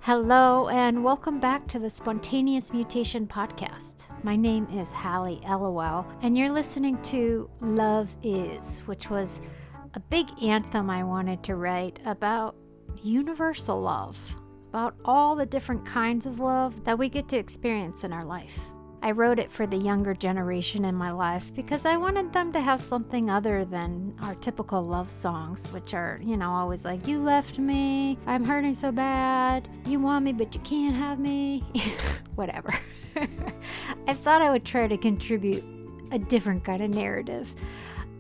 Hello, and welcome back to the Spontaneous Mutation podcast. My name is Halley, LOL, and you're listening to Love Is, which was a big anthem I wanted to write about universal love, about all the different kinds of love that we get to experience in our life. I wrote it for the younger generation in my life because I wanted them to have something other than our typical love songs, which are, always like, you left me, I'm hurting so bad, you want me but you can't have me, whatever. I thought I would try to contribute a different kind of narrative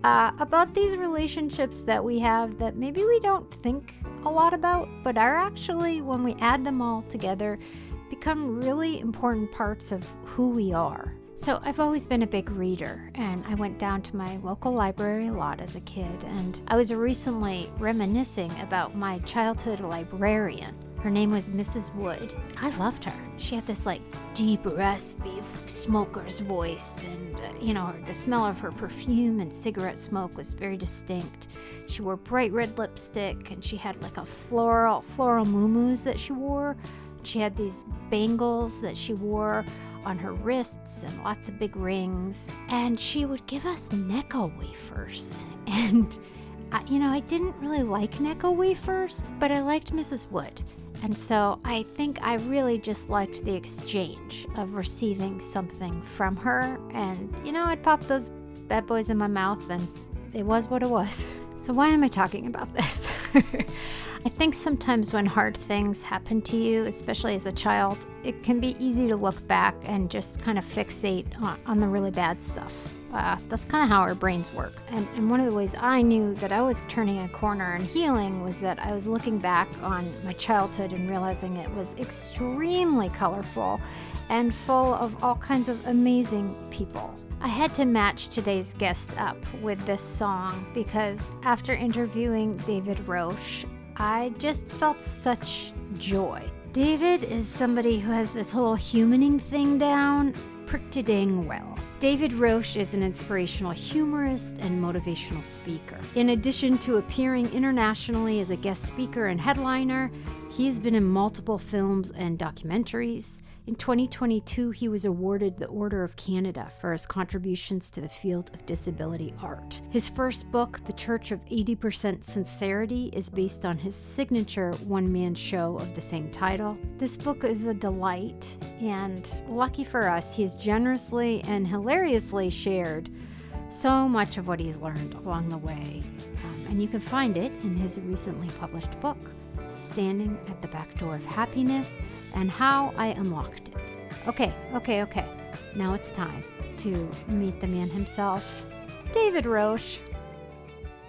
about these relationships that we have that maybe we don't think a lot about, but are actually, when we add them all together, become really important parts of who we are. So I've always been a big reader, and I went down to my local library a lot as a kid, and I was recently reminiscing about my childhood librarian. Her name was Mrs. Wood. I loved her. She had this deep, raspy smoker's voice, and the smell of her perfume and cigarette smoke was very distinct. She wore bright red lipstick, and she had a floral muumuus that she wore. She had these bangles that she wore on her wrists and lots of big rings. And she would give us Necco wafers. And, I didn't really like Necco wafers, but I liked Mrs. Wood. And so I think I really just liked the exchange of receiving something from her. And, I'd pop those bad boys in my mouth, and it was what it was. So why am I talking about this? I think sometimes when hard things happen to you, especially as a child, it can be easy to look back and just kind of fixate on the really bad stuff. That's kind of how our brains work. And one of the ways I knew that I was turning a corner and healing was that I was looking back on my childhood and realizing it was extremely colorful and full of all kinds of amazing people. I had to match today's guest up with this song because after interviewing David Roche, I just felt such joy. David is somebody who has this whole humaning thing down pretty dang well. David Roche is an inspirational humorist and motivational speaker. In addition to appearing internationally as a guest speaker and headliner, he's been in multiple films and documentaries. In 2022, he was awarded the Order of Canada for his contributions to the field of disability art. His first book, The Church of 80% Sincerity, is based on his signature one-man show of the same title. This book is a delight, and lucky for us, he has generously and hilariously shared so much of what he's learned along the way. And you can find it in his recently published book, Standing at the Back Door of Happiness and How I Unlocked It. Okay. Now it's time to meet the man himself, David Roche.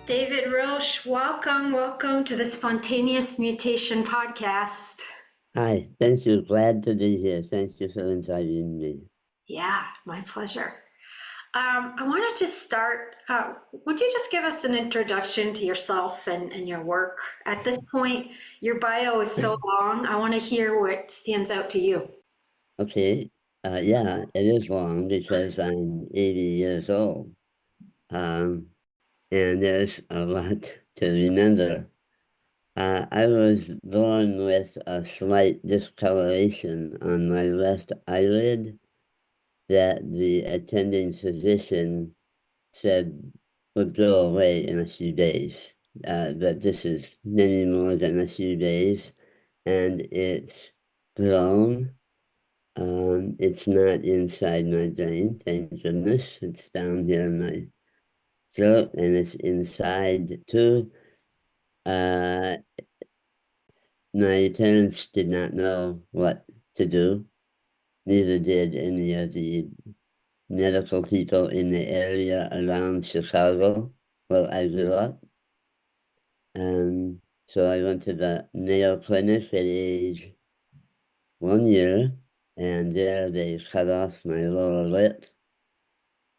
David Roche, welcome to the Spontaneous Mutation podcast. Hi, thank you. Glad to be here. Thank you for inviting me. Yeah, my pleasure. I wanted to start, would you just give us an introduction to yourself and your work? At this point, your bio is so long, I want to hear what stands out to you. Okay, yeah, it is long because I'm 80 years old. And there's a lot to remember. I was born with a slight discoloration on my left eyelid that the attending physician said would go away in a few days. But this is many more than a few days, and it's grown. It's not inside my brain, thank goodness. It's down here in my throat, and it's inside too. My parents did not know what to do. Neither did any of the medical people in the area around Chicago where I grew up. So I went to the Mayo Clinic at age 1 year, and there they cut off my lower lip,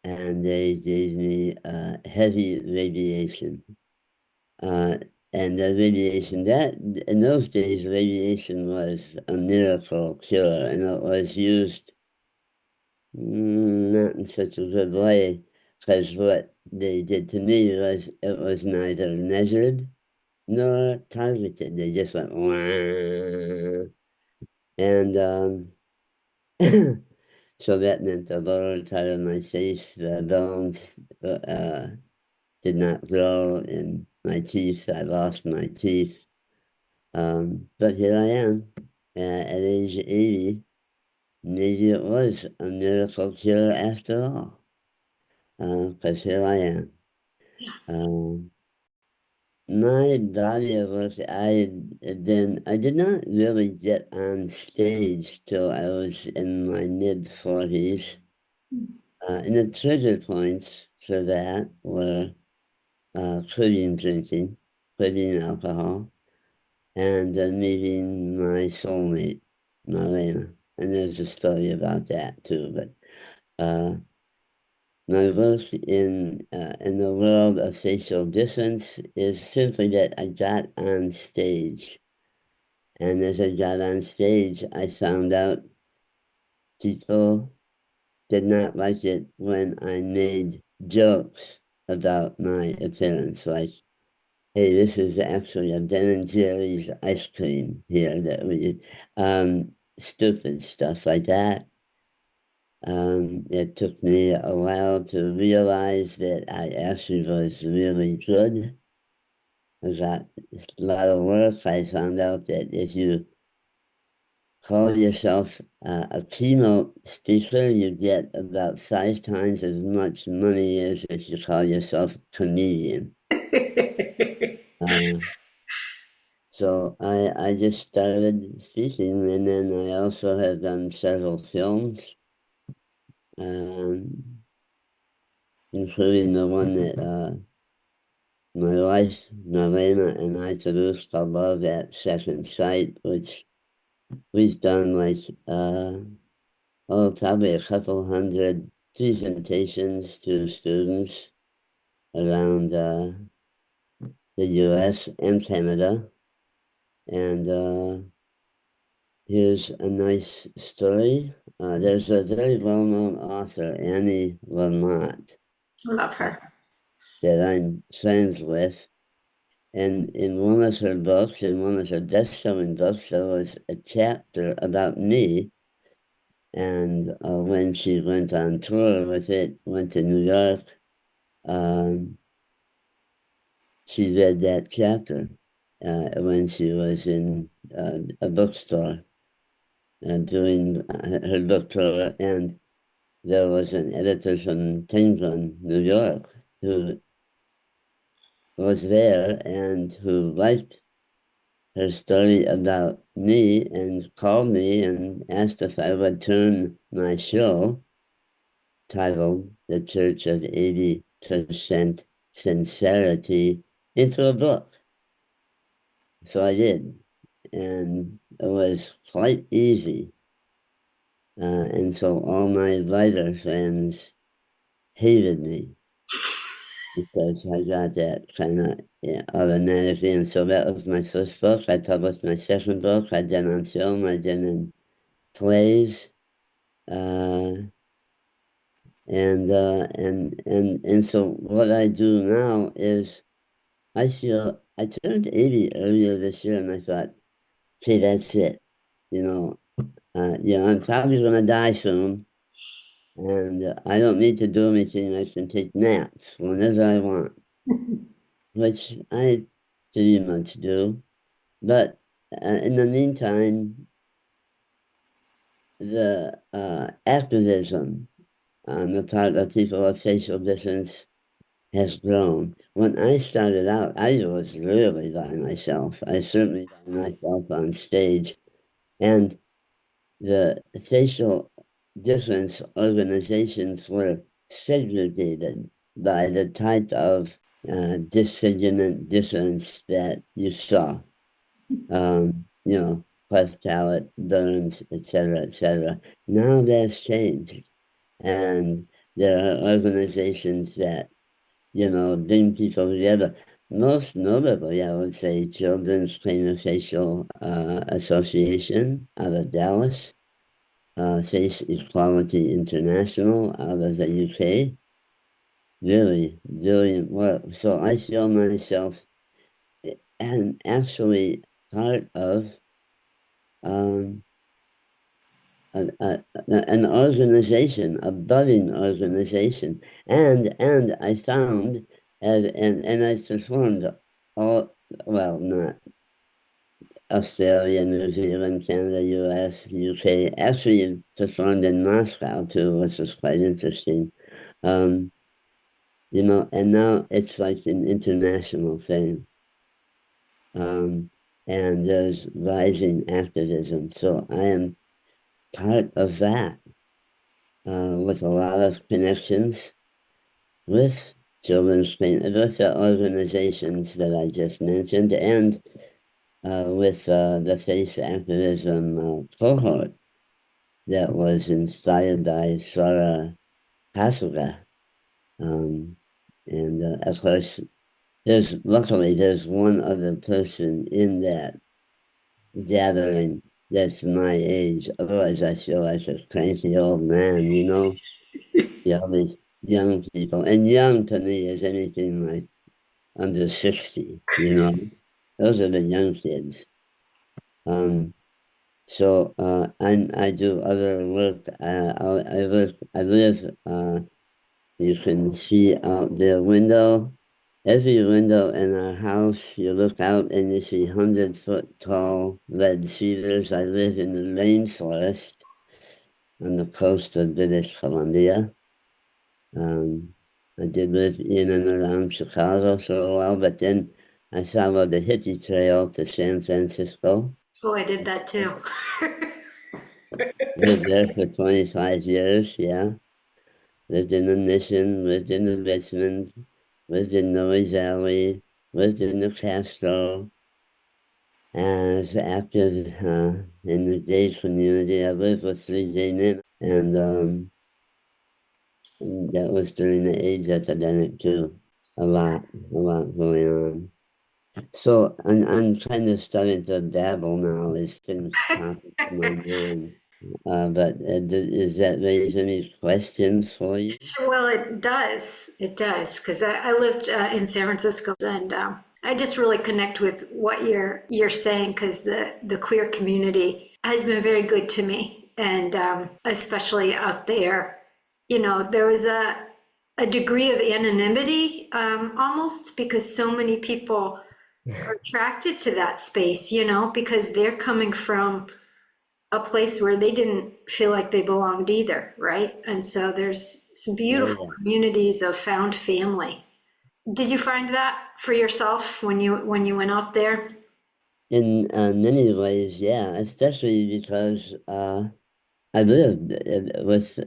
and they gave me heavy radiation. And the radiation, that in those days, radiation was a miracle cure, and it was used not in such a good way, because what they did to me was it was neither measured nor targeted. They just went, wah. And so that meant the lower part of my face, the bones did not grow in my teeth. I lost my teeth. But here I am at age 80. Maybe it was a miracle cure after all, because here I am. My body of work, I did not really get on stage till I was in my mid-40s. And the trigger points for that were quitting drinking, quitting alcohol, and meeting my soulmate, Marlena. And there's a story about that too. But my work in the world of facial distance is simply that I got on stage. And as I got on stage, I found out people did not like it when I made jokes about my appearance, like, hey, this is actually a Ben and Jerry's ice cream here that we, stupid stuff like that. It took me a while to realize that I actually was really good. I got a lot of work. I found out that if you call yourself a keynote speaker, you get about 5 times as much money as if you call yourself a comedian. So I just started speaking, and then I also have done several films, um, including the one that my wife, Marlena, and I produced called Love at Second Sight, which we've done like, probably a couple hundred presentations to students around the US and Canada. And here's a nice story. There's a very well-known author, Annie Lamott, Love her. that I'm friends with. And in one of her books, in one of her best-selling books, there was a chapter about me. And when she went on tour with it, went to New York, she read that chapter when she was in a bookstore doing her book tour, and there was an editor from Penguin, New York, who was there and who liked her story about me and called me and asked if I would turn my show, titled The Church of 80% Sincerity, into a book. So I did, and it was quite easy. And so all my writer friends hated me because I got that kind of automatically. And so that was my first book. I published my second book. I did on film. I did in plays. And so what I do now is I feel I turned 80 earlier this year, and I thought, okay, that's it. I'm probably going to die soon, and I don't need to do anything. I can take naps whenever I want, which I pretty much do. But in the meantime, the activism on the part of people of facial distance has grown. When I started out, I was really by myself. I certainly by myself on stage. And the facial difference organizations were segregated by the type of disfigurement difference that you saw. Cleft palate, burns, etc., etc. Now that's changed. And there are organizations that, bring people together. Most notably, I would say, Children's Craniofacial Association out of Dallas, Face Equality International out of the UK. Really brilliant work. So I feel myself and actually part of an organization, a budding organization, and I found and I performed all well, not Australia, New Zealand, Canada, US, UK. Actually, performed in Moscow too, which was quite interesting. Um, and now it's like an international thing. Um, and there's rising activism. So I am part of that, with a lot of connections with children's pain, with the organizations that I just mentioned, and with the faith activism cohort that was inspired by Sarah Passover. Um, and of course, luckily there's one other person in that gathering that's my age. Otherwise, I feel like a cranky old man, Yeah, all these young people. And young to me is anything like under 60. Those are the young kids. Um, I do other work. I live, you can see out the window. Every window in our house, you look out and you see 100-foot tall red cedars. I live in the rainforest on the coast of British Columbia. I did live in and around Chicago for a while, but then I followed the hippie trail to San Francisco. Oh, I did that too. Lived there for 25 years, yeah. Lived in the Mission, lived in the Richmond, lived in Noe Valley, lived in the Castro, as active in the gay community. I lived with 3 gay men, and that was during the AIDS epidemic too. A lot going on. So I'm kind of starting to dabble now as things pop into my mind. But is that raise any questions for you? Well, it does. It does. Because I lived in San Francisco and I just really connect with what you're saying because the queer community has been very good to me. And especially out there, there was a degree of anonymity almost because so many people are attracted to that space, because they're coming from a place where they didn't feel like they belonged either, right? And so there's some Oh beautiful yeah. communities of found family. Did you find that for yourself when you went out there? In many ways, yeah, especially because I lived with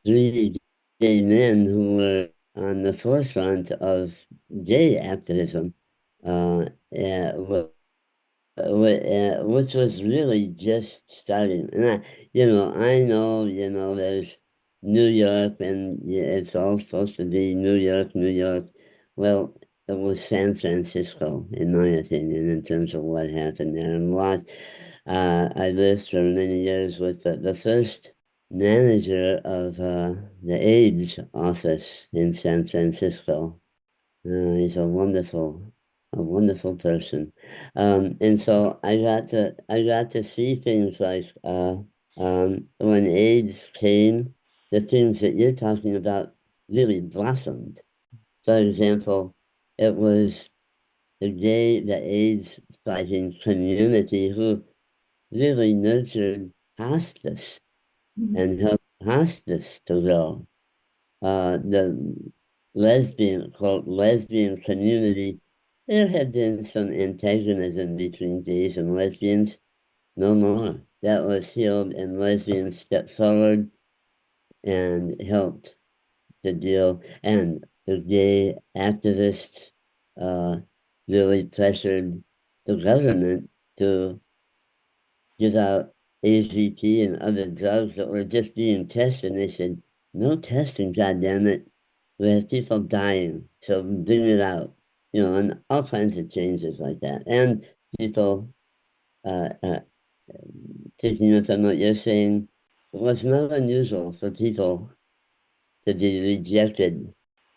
3 gay men who were on the forefront of gay activism, yeah, which was really just starting. And I know, there's New York, and yeah, it's all supposed to be New York, New York. Well, it was San Francisco, in my opinion, in terms of what happened there. And I lived for many years with the first manager of the AIDS office in San Francisco. He's a wonderful person. And so I got to see things like when AIDS came, the things that you're talking about really blossomed. For example, it was the AIDS fighting community who really nurtured hospice and helped hospice to grow. The lesbian community, there had been some antagonism between gays and lesbians. No more. That was healed, and lesbians stepped forward and helped the deal. And the gay activists uh, really pressured the government to give out AZT and other drugs that were just being tested. And they said, no testing, goddammit. We have people dying, so bring it out. And all kinds of changes like that. And people, uh, uh, taking up on what you're saying, it was not unusual for people to be rejected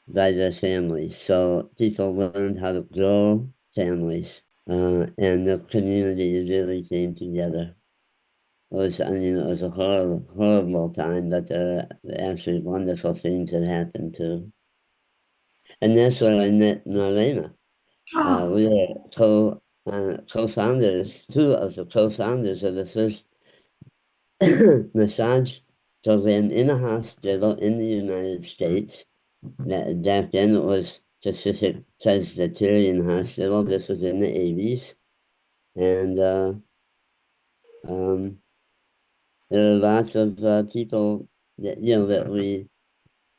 by their families. So people learned how to grow families, and the community really came together. I mean, it was a horrible, horrible time, but there are actually wonderful things that happened too. And that's where I met Marlena. Oh, We were co-founders, two of the co-founders of the first massage program in a hospital in the United States. Back then it was Pacific Presbyterian Hospital. This was in the 80s. And um, there are lots of people that, that we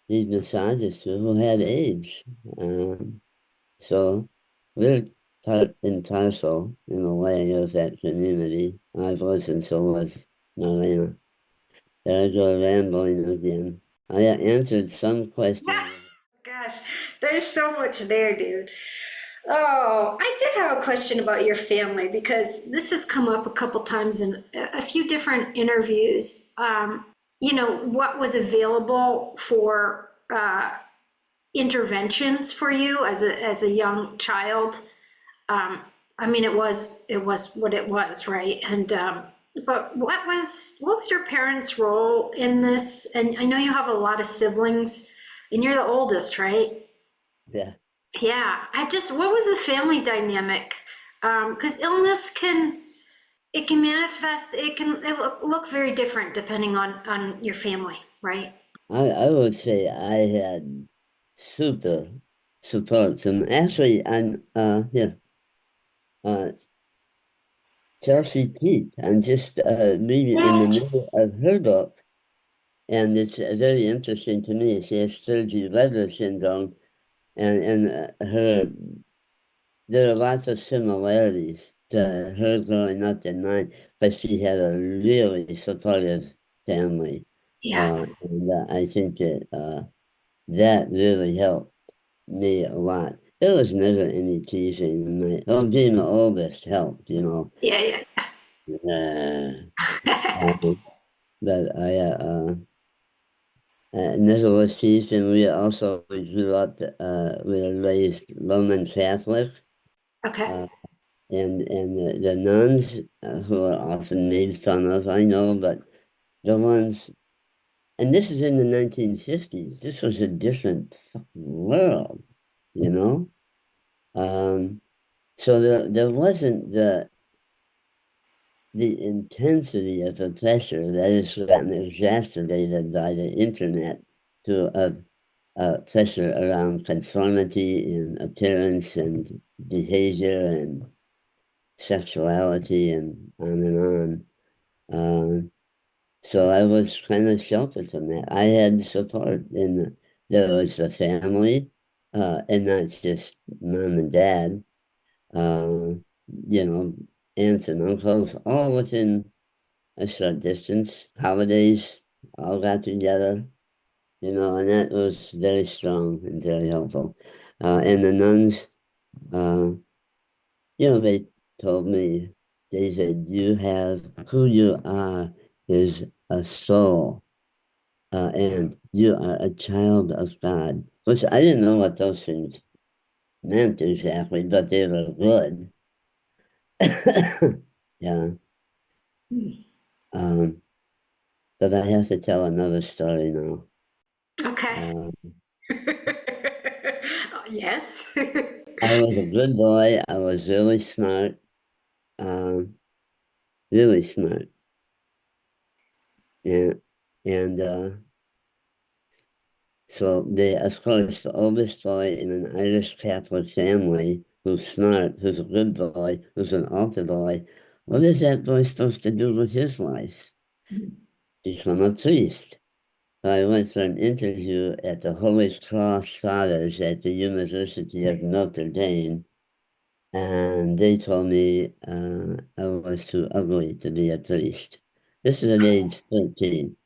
need massages to who had AIDS. So we're part and parcel in a way of that community. I wasn't so was Marlena. There I go rambling again. I answered some questions. gosh, there's so much there, dude. Oh, I did have a question about your family because this has come up a couple times in a few different interviews. What was available for interventions for you as a young child? Um, I mean, it was what it was, right? And but what was your parents' role in this? And I know you have a lot of siblings, and you're the oldest, right? Yeah. Yeah, what was the family dynamic? Because illness can manifest, it look very different depending on your family, right? I would say I had super support from actually and yeah, uh Chelsea Peak. I'm just reading in the Yeah, middle of her book, and it's very interesting to me. She has Sturge Weber syndrome, and her there are lots of similarities to her growing up in mine, but she had a really supportive family. yeah, And I think that really helped me a lot. There was never any teasing. Being the oldest helped, yeah, Uh, yeah. but never was teased, and we grew up, we were raised Roman Catholic. Okay. Uh, and the nuns who are often made fun of, I know, but the ones, and this is in the 1950s, this was a different world, you know? Um, so there wasn't the intensity of the pressure that has gotten exacerbated by the internet to pressure around conformity and appearance and behavior and sexuality and on and on. So I was kind of sheltered from that. I had support, and there was a family, and not just mom and dad, uh, you know, aunts and uncles, all within a short distance. Holidays all got together, and that was very strong and very helpful. And the nuns, uh, they told me, they said, you have who you are is a soul, and you are a child of God. Which I didn't know what those things meant exactly, but they were good. Yeah. Um, but I have to tell another story now. Okay. Uh, Yes. I was a good boy. I was really smart, um, really smart. Yeah. And so of course, the oldest boy in an Irish Catholic family who's smart, who's a good boy, who's an altar boy, what is that boy supposed to do with his life? Become a priest. So I went for an interview at the Holy Cross Fathers at the University of Notre Dame, and they told me I was too ugly to be a priest. This is at age 13.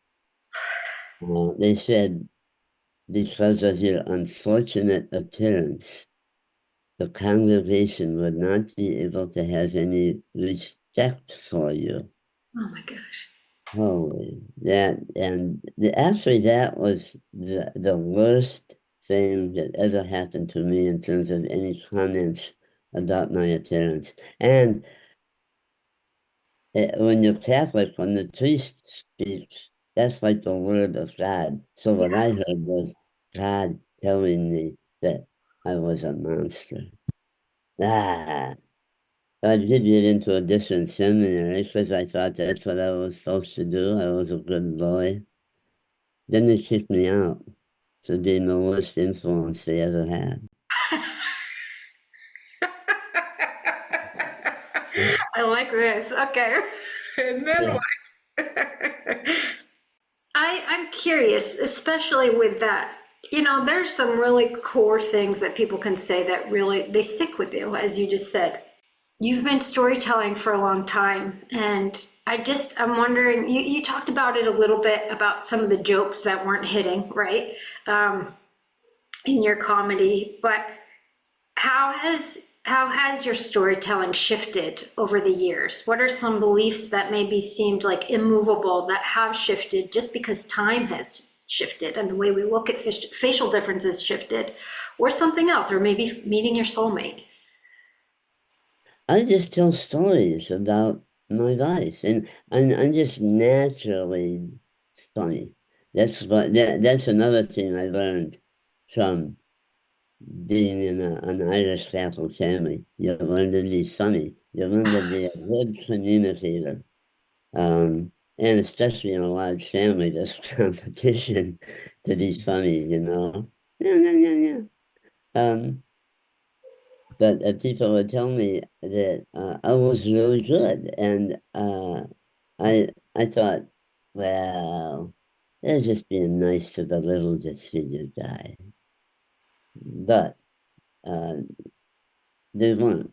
They said, because of your unfortunate appearance, the congregation would not be able to have any respect for you. Oh my gosh. Holy, actually, that was the worst thing that ever happened to me in terms of any comments about my appearance. And when you're Catholic, when the priest speaks, that's like the word of God. So what I heard was God telling me that I was a monster. Ah, I did get into a different seminary because I thought that's what I was supposed to do. I was a good boy. Then they kicked me out for being the worst influence they ever had. I like this. Okay. And then Yeah. what? I'm curious, especially with that. You know, there's some really core things that people can say that really they stick with you, as you just said. You've been storytelling for a long time, and I'm wondering, you talked about it a little bit about some of the jokes that weren't hitting, right? Um, in your comedy, but how has your storytelling shifted over the years? What are some beliefs that maybe seemed like immovable that have shifted just because time has shifted and the way we look at facial differences shifted, or something else, or maybe meeting your soulmate? I just tell stories about my life, and I'm just naturally funny. That's another thing I learned from being in an Irish Catholic family. You learn to be funny. You learn to be a good communicator. And especially in a large family, there's competition to be funny, you know. Yeah, yeah, yeah, yeah. But people would tell me that I was really good, and I thought, well, they're just being nice to the little disfigured guy. But uh, they weren't.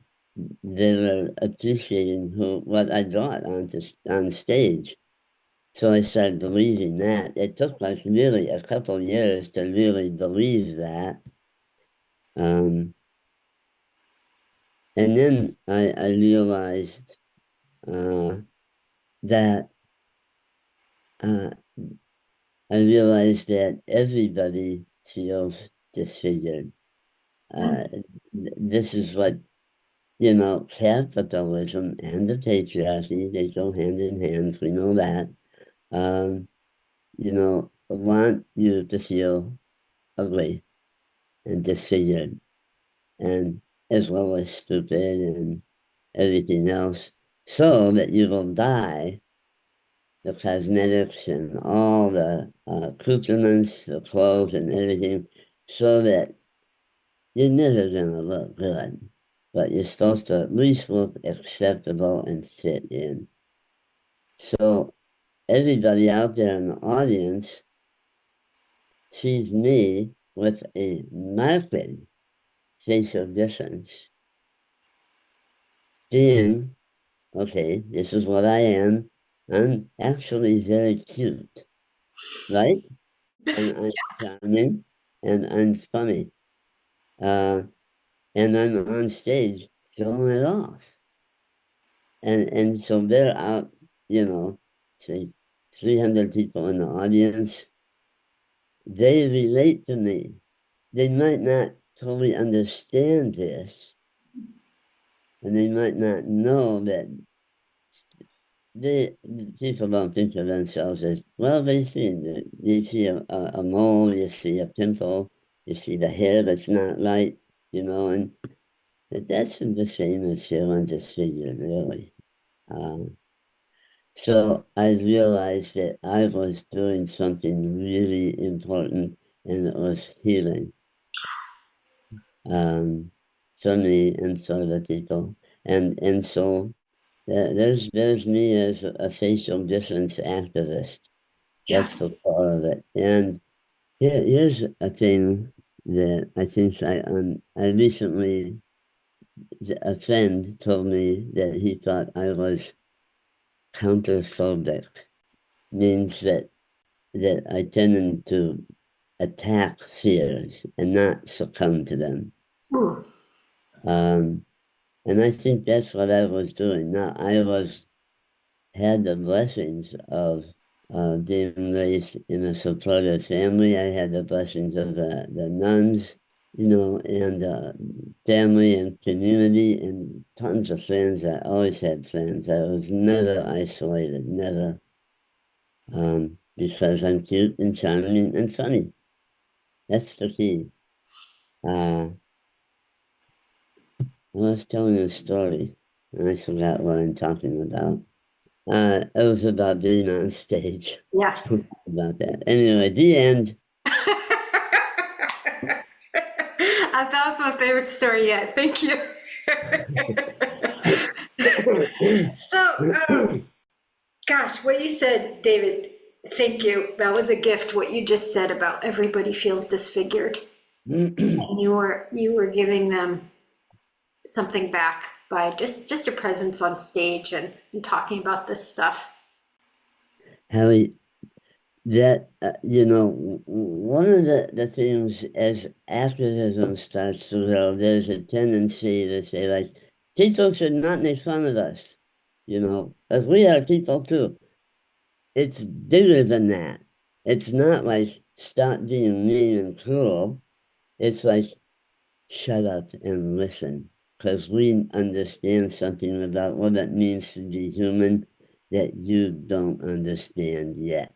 They were appreciating what I brought on stage. So I started believing that. It took like really a couple years to really believe that. Um, and then I realized uh, that uh, I realized that everybody feels disfigured. Uh, this is what, capitalism and the patriarchy, they go hand in hand. We know that. Um, want you to feel ugly and disfigured and as well as stupid and everything else so that you will die the cosmetics and all the accoutrements, the clothes and everything, so that you're never going to look good, but you're supposed to at least look acceptable and fit in. So everybody out there in the audience sees me with a marked facial difference, being, okay, this is what I am. I'm actually very cute, right? And I'm charming and I'm funny. Uh, and I'm on stage showing it off. And so they're out, say 300 people in the audience. They relate to me. They might not totally understand this, and they might not know that they people don't think of themselves as well. They see a mole, you see a pimple, you see the hair that's not right, and that's the same as feeling disfigured, really. So I realized that I was doing something really important, and it was healing um, for me and for the people. And so there's me as a facial difference activist. Yeah. That's the core of it. And here's a thing that I think I recently, a friend told me that he thought I was counterphobic, means that I tended to attack fears and not succumb to them. Ooh. Um, and I think that's what I was doing. Now had the blessings of being raised in a supportive family. I had the blessings of the nuns. and family and community and tons of friends. I always had friends. I was never isolated, never, because I'm cute and charming and funny. That's the key. I was telling a story, and I forgot what I'm talking about. It was about being on stage. Yeah. Something about that. Anyway, the end. That was my favorite story yet. Thank you. So, gosh, what you said, David, thank you. That was a gift, what you just said about everybody feels disfigured. And you were giving them something back by just your presence on stage and talking about this stuff. Halley, that, one of the things as activism starts to grow, there's a tendency to say, like, people should not make fun of us, because we are people too. It's bigger than that. It's not like stop being mean and cruel. It's like shut up and listen, because we understand something about what it means to be human that you don't understand yet.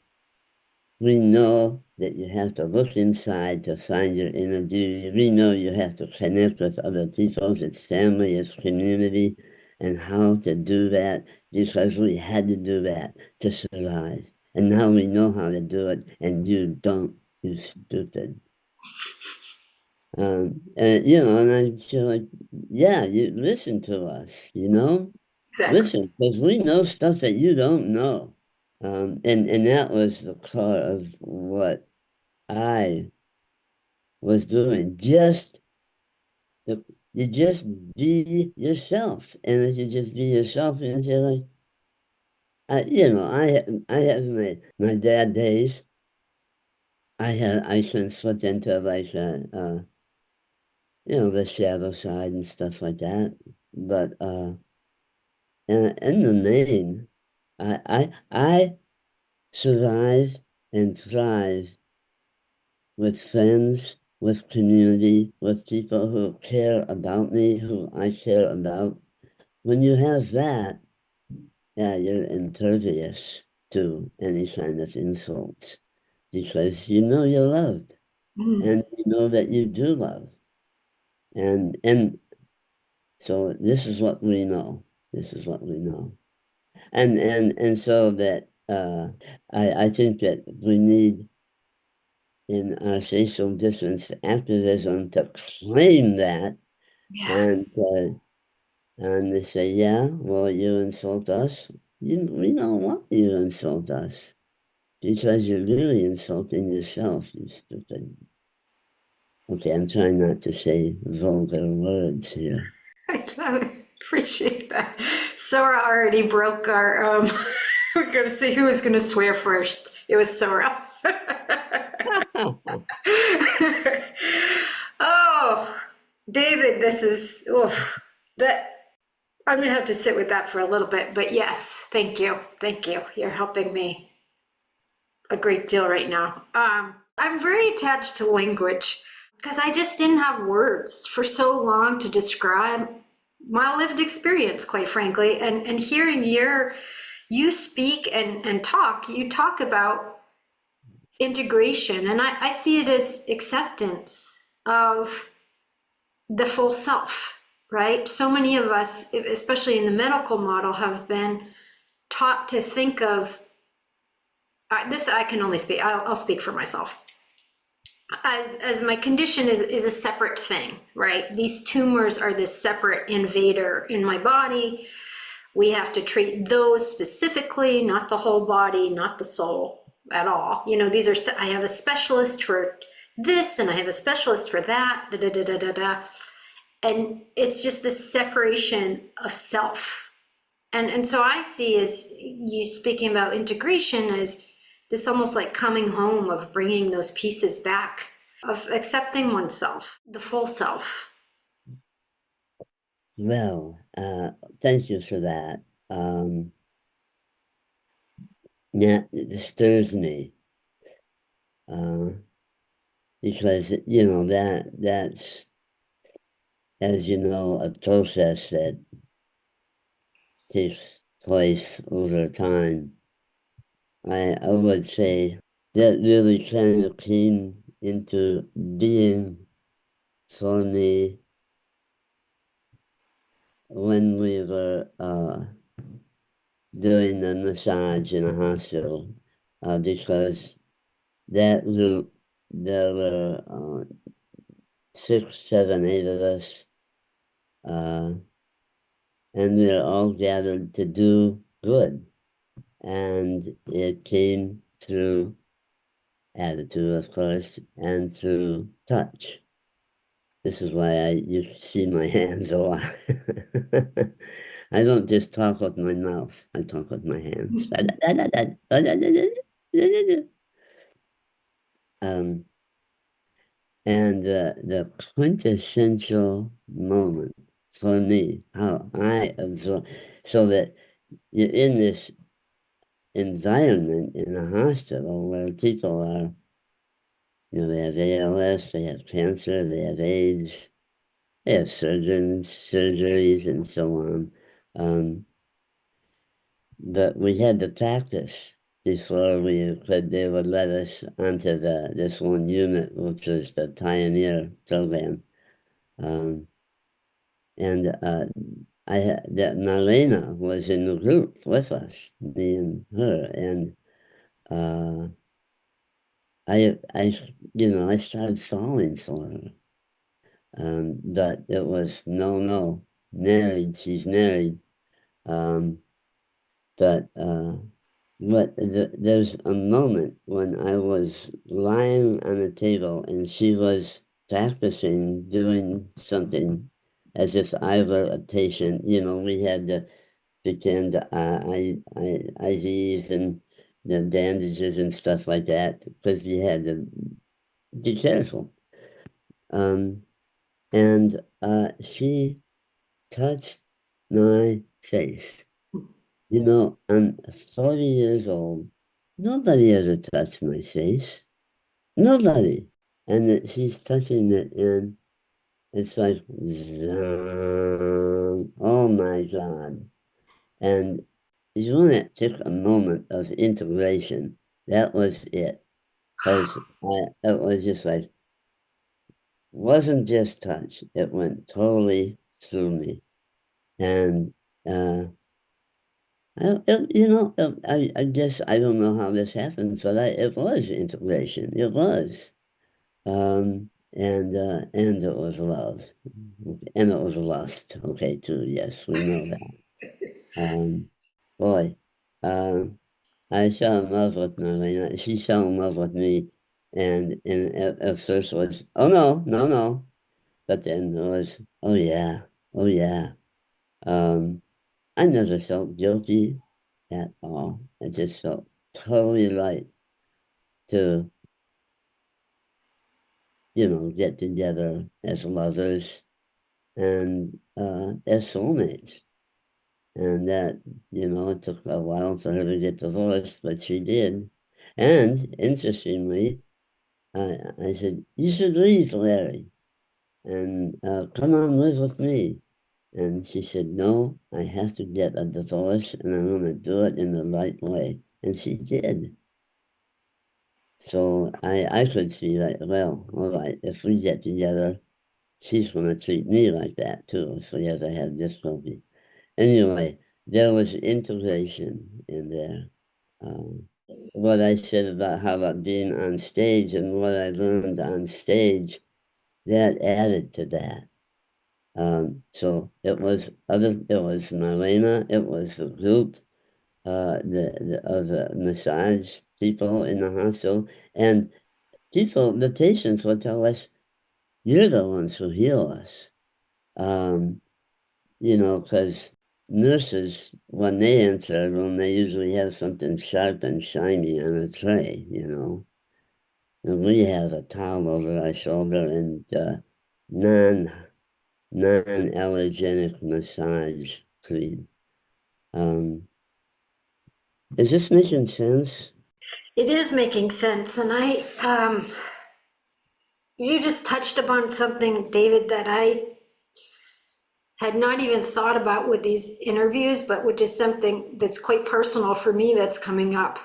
We know that you have to look inside to find your inner beauty. We know you have to connect with other people, it's family, it's community, and how to do that because we had to do that to survive. And now we know how to do it, and you don't, you stupid. And I feel like, yeah, you listen to us, Exactly. listen, because we know stuff that you don't know. And that was the core of what I was doing. You just be yourself. And if you just be yourself, and you're like, I have my dad days. I can slip into like, the shadow side and stuff like that. But in the main, I survive and thrive with friends, with community, with people who care about me, who I care about. When you have that, yeah, you're impervious to any kind of insult because you know you're loved Mm, and you know that you do love. And so this is what we know. This is what we know. And so that I think that we need in our social distance activism to claim that yeah. and they say, yeah, well, you insult us. We don't want you to insult us because you're really insulting yourself, you stupid. Okay, I'm trying not to say vulgar words here. I appreciate that. Sora already broke our we're gonna see who was gonna swear first. It was Sora. Oh, David, this is oof, that I'm gonna have to sit with that for a little bit, but yes, thank you. Thank you. You're helping me a great deal right now. I'm very attached to language because I just didn't have words for so long to describe my lived experience, quite frankly. And hearing you speak and talk, you talk about integration, and I see it as acceptance of the full self, right? So many of us, especially in the medical model, have been taught to think of this. I can only speak, I'll speak for myself. As my condition is a separate thing, right? These tumors are this separate invader in my body. We have to treat those specifically, not the whole body, not the soul at all. These are, I have a specialist for this and I have a specialist for that, da da da da da da. And it's just this separation of self. And so I see as you speaking about integration as this almost like coming home of bringing those pieces back, of accepting oneself, the full self. Well, thank you for that. Yeah, it stirs me. Uh, because, that's, as you know, a process that takes place over time. I would say that really kind of came into being for me when we were doing the massage in a hospital, because that group, there were 6, 7, 8 of us, and we were all gathered to do good. And it came through attitude, of course, and through touch. This is why you see my hands a lot. I don't just talk with my mouth, I talk with my hands. um, and the quintessential moment for me, how I absorb, so that you're in this environment in a hospital where people are, they have ALS, they have cancer, they have AIDS, they have surgeries, and so on. But we had to practice before they would let us onto this one unit, which was the Pioneer program. And that Marlena was in the group with us, me and her, and I started falling for her. But it was no, married. She's married. But there's a moment when I was lying on a table and she was practicing doing something as if I were a patient. We had to pretend IVs and the bandages and stuff like that because we had to be careful. And she touched my face. I'm 40 years old. Nobody ever touched my face. Nobody. And she's touching it, and it's like, zong. Oh my God. And when it took a moment of integration, that was it. Because it was just like, wasn't just touch, it went totally through me. And I guess I don't know how this happened, but it was integration. It was, and it was love, and it was lust. Okay, too. Yes, we know that. Boy, um, I fell in love with Marlena. She fell in love with me, and at first was, oh no, no, no, but then it was, oh yeah, oh yeah. Um, I never felt guilty at all. I just felt totally right to, get together as lovers and as soulmates. And that, it took a while for her to get divorced, but she did. And interestingly, I said, you should leave, Larry, and come on, live with me. And she said, no, I have to get a divorce and I'm going to do it in the right way. And she did. So I could see that, well, all right, if we get together, she's going to treat me like that too, if we ever have difficulty. Anyway, there was integration in there. What I said about being on stage and what I learned on stage, that added to that. So it was Marlena, it was the group, of the massage people in the hospital, and the patients would tell us, you're the ones who heal us. Because nurses, when they enter a room, they usually have something sharp and shiny on a tray, And we have a towel over our shoulder and non non-allergenic massage cream. Is this making sense? It is making sense, and You just touched upon something, David, that I had not even thought about with these interviews, but which is something that's quite personal for me that's coming up,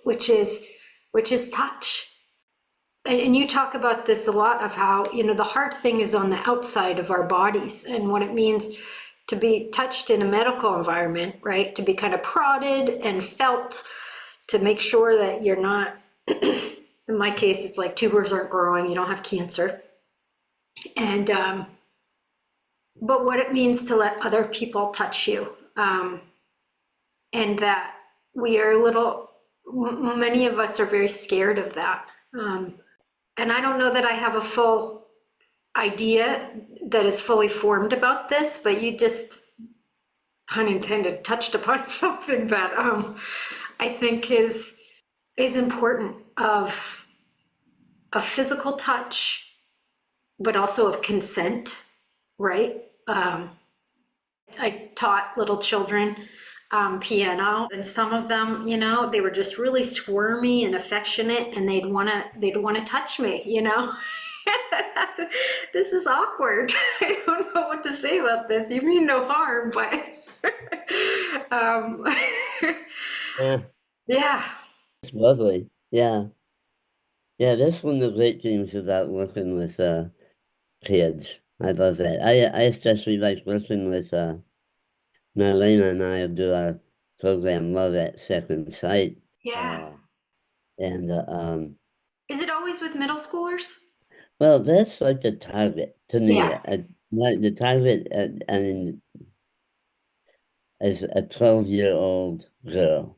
which is which is touch. And you talk about this a lot of how, the heart thing is on the outside of our bodies and what it means to be touched in a medical environment, right? To be kind of prodded and felt to make sure that you're not, in my case, it's like tumors aren't growing, you don't have cancer. And, but what it means to let other people touch you. And that we are a little, many of us are very scared of that. And I don't know that I have a full idea that is fully formed about this, but you just, pun intended, touched upon something that I think is important of physical touch, but also of consent, right? I taught little children piano, and some of them, they were just really squirmy and affectionate, and they'd want to touch me, This is awkward. I don't know what to say about this. You mean no harm, but um, Yeah, yeah, it's lovely. Yeah. Yeah, that's one of the great things about working with kids. I love that. I especially like working with Marlena and I do our program Love at Second Sight. yeah. Uh, and Is it always with middle schoolers? well, that's like the target to me. Yeah, Like the target, I mean, as a 12-year-old girl,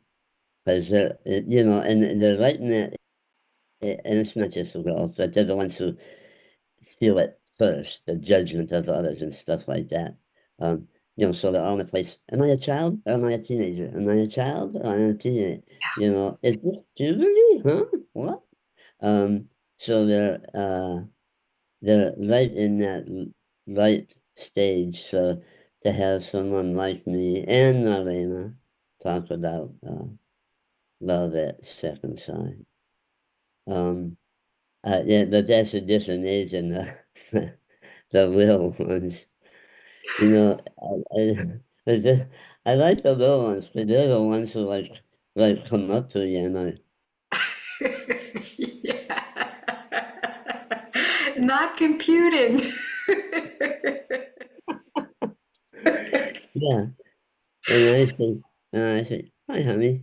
because and they're writing that, and it's not just the girls, but they're the ones who feel it first, the judgment of others and stuff like that. Um, so they're all in the place. Am I a child or am I a teenager? Am I a child or am I a teenager? Is this puberty? Huh? What? Um, so they're right in that right stage. So to have someone like me and Marlena talk about love at second sight. Um, yeah, but that's a different age than the little ones. But I like the little ones, but they're the ones who like come up to you and yeah. Not computing. yeah, and I say, hi, honey,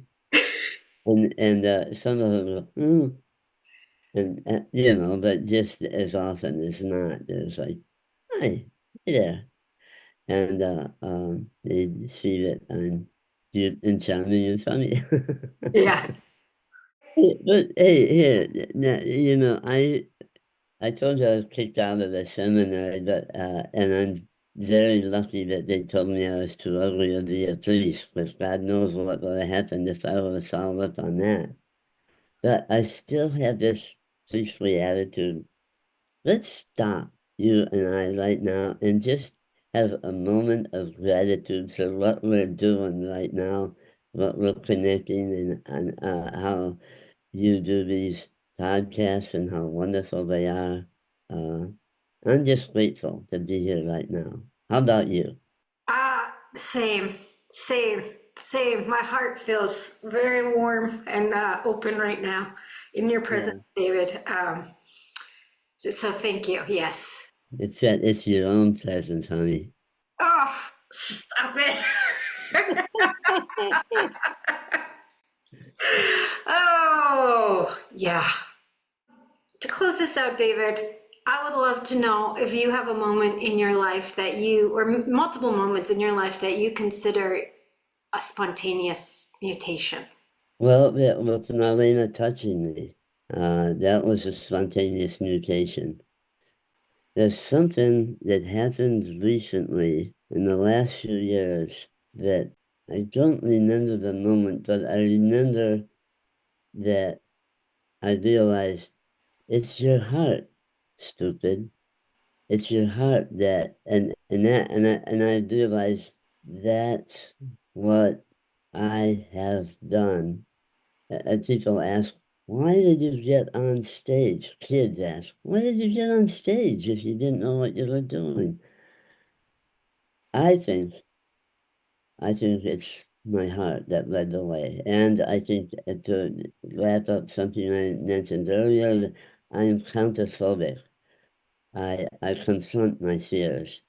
and some of them go, and but just as often as not, it's like, hi, hey there, and they see that I'm cute and charming and funny. Yeah, But hey, here, now, I told you I was kicked out of the seminary, and I'm very lucky that they told me I was too ugly to be a priest, because God knows what would have happened if I would have followed up on that. But I still have this priestly attitude. Let's stop, you and I, right now, and just have a moment of gratitude for what we're doing right now, what we're connecting, and how you do these podcasts and how wonderful they are. Uh, I'm just grateful to be here right now. How about you? same, same, same. My heart feels very warm and open right now in your Yeah. presence, David. So thank you. Yes. It's your own presence, honey. Oh, stop it. Oh, yeah. To close this out, David, I would love to know if you have a moment in your life that or multiple moments in your life that you consider a spontaneous mutation. Well, with Marlena touching me, that was a spontaneous mutation. There's something that happened recently in the last few years that I don't remember the moment, but I remember that I realized it's your heart, stupid. It's your heart that and I realized that's what I have done. And people ask, why did you get on stage? Kids ask, why did you get on stage if you didn't know what you were doing? I think it's my heart that led the way. And I think to wrap up something I mentioned earlier, I am counterphobic. I confront my fears.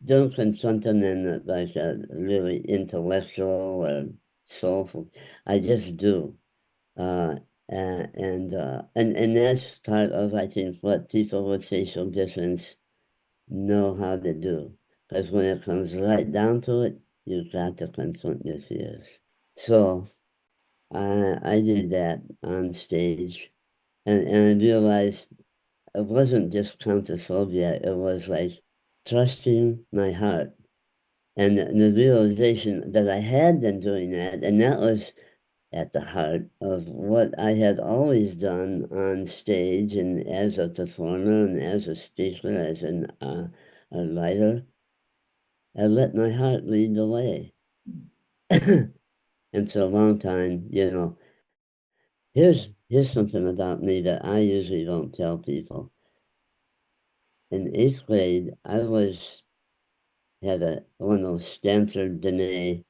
Don't confront them in like a really intellectual or soulful. I just do. Uh, and that's part of, I think, what people with facial difference know how to do. Because when it comes right down to it, you've got to confront your fears. So I did that on stage, and I realized it wasn't just counterphobia, it was like trusting my heart. And the realization that I had been doing that, and that was at the heart of what I had always done on stage and as a performer and as a speaker, as a writer. I let my heart lead the way. And for a long time, here's something about me that I usually don't tell people. In eighth grade, I had one of those Stanford Binet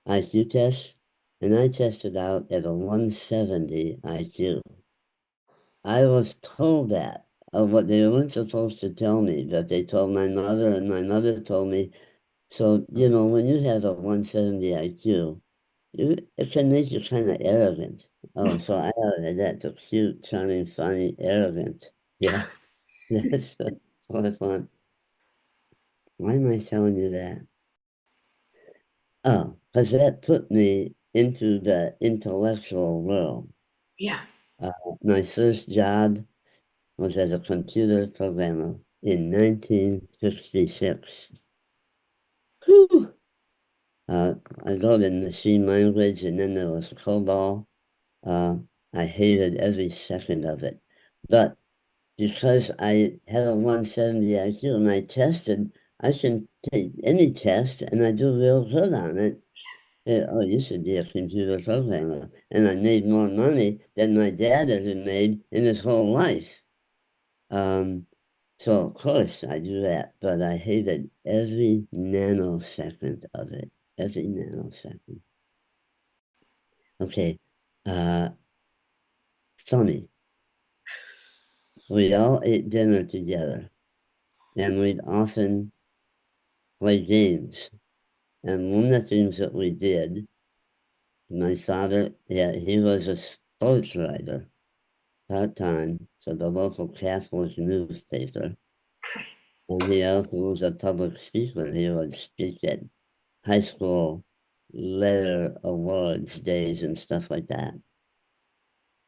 IQ tests, and I tested out at a 170 IQ. I was told that of what they weren't supposed to tell me, but they told my mother, and my mother told me. So, when you have a 170 IQ, it can make you kind of arrogant. Oh, so I added that to cute, charming, funny, arrogant. Yeah, that's what fun. Why am I telling you that? Oh, because that put me into the intellectual world. Yeah. My first job was as a computer programmer in 1966. Whew. I wrote in machine language, and then there was COBOL. I hated every second of it. But because I had a 170 IQ and I tested, I can take any test and I do real good on it. Oh, you should be a computer programmer. And I made more money than my dad ever made in his whole life. So of course I do that, but I hated every nanosecond of it. Every nanosecond. Okay. Funny. We all ate dinner together, and we'd often play games. And one of the things that we did, my father, yeah, he was a sports writer part-time for the local Catholic newspaper. And he also was a public speaker. He would speak at high school letter awards days and stuff like that.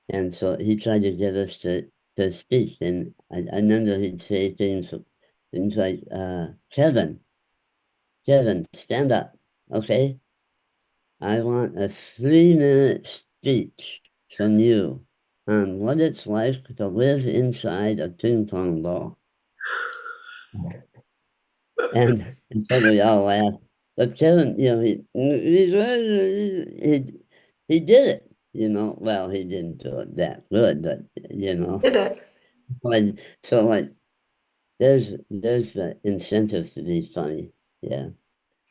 And so he tried to get us to speak. And I remember he'd say things like, Kevin, stand up, okay? I want a 3-minute speech from you on what it's like to live inside a ping pong ball. And so we all laughed. But Kevin, he did it, Well, he didn't do it that good, but, Did it? like, so like, there's the incentive to be funny. Yeah.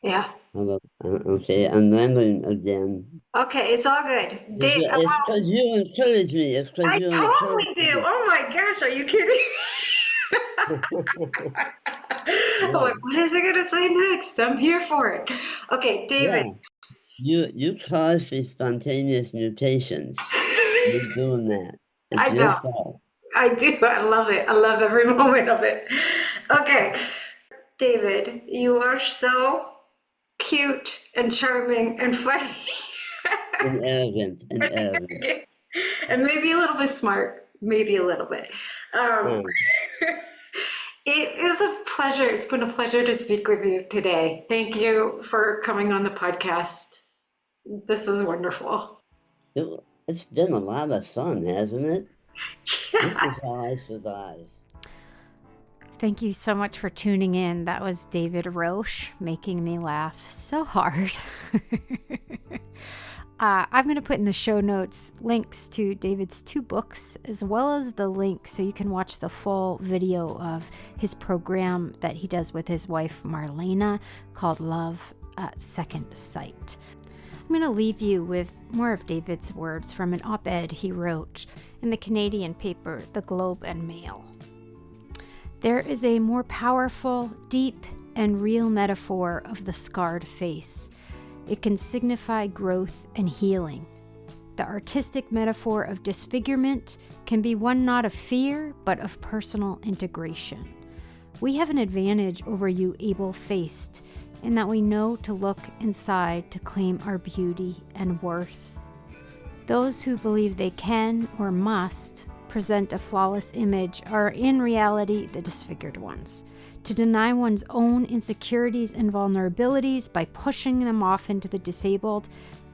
Yeah. Okay, I'm rambling again. Okay, it's all good. Dave, It's because you encourage me. It's because I you encourage totally do. me. Oh my gosh, are you kidding? I'm like, what is it gonna say next? I'm here for it. Okay, David. You caused the spontaneous mutations. You're doing that. It's I your know. fault. I do. I love it. I love every moment of it. Okay. David, you are so cute and charming and funny. And arrogant. And maybe a little bit smart. Maybe a little bit. Um, it is a pleasure. It's been a pleasure to speak with you today. Thank you for coming on the podcast. This was wonderful. It's been a lot of fun, hasn't it? This Yeah. is how I survive. Thank you so much for tuning in. That was David Roche making me laugh so hard. I'm going to put in the show notes links to David's 2 books, as well as the link so you can watch the full video of his program that he does with his wife Marlena called Love at Second Sight. I'm going to leave you with more of David's words from an op-ed he wrote in the Canadian paper The Globe and Mail. There is a more powerful, deep, and real metaphor of the scarred face. It can signify growth and healing. The artistic metaphor of disfigurement can be one not of fear, but of personal integration. We have an advantage over you able-faced in that we know to look inside to claim our beauty and worth. Those who believe they can or must present a flawless image are in reality the disfigured ones. To deny one's own insecurities and vulnerabilities by pushing them off into the disabled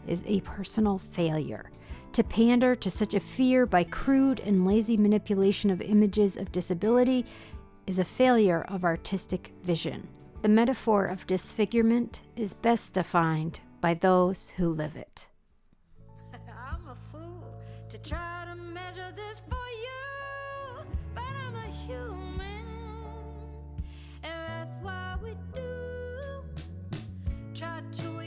is a personal failure. To pander to such a fear by crude and lazy manipulation of images of disability is a failure of artistic vision. The metaphor of disfigurement is best defined by those who live it. I'm a fool to try to measure this for you, but I'm a human, and that's why we do try to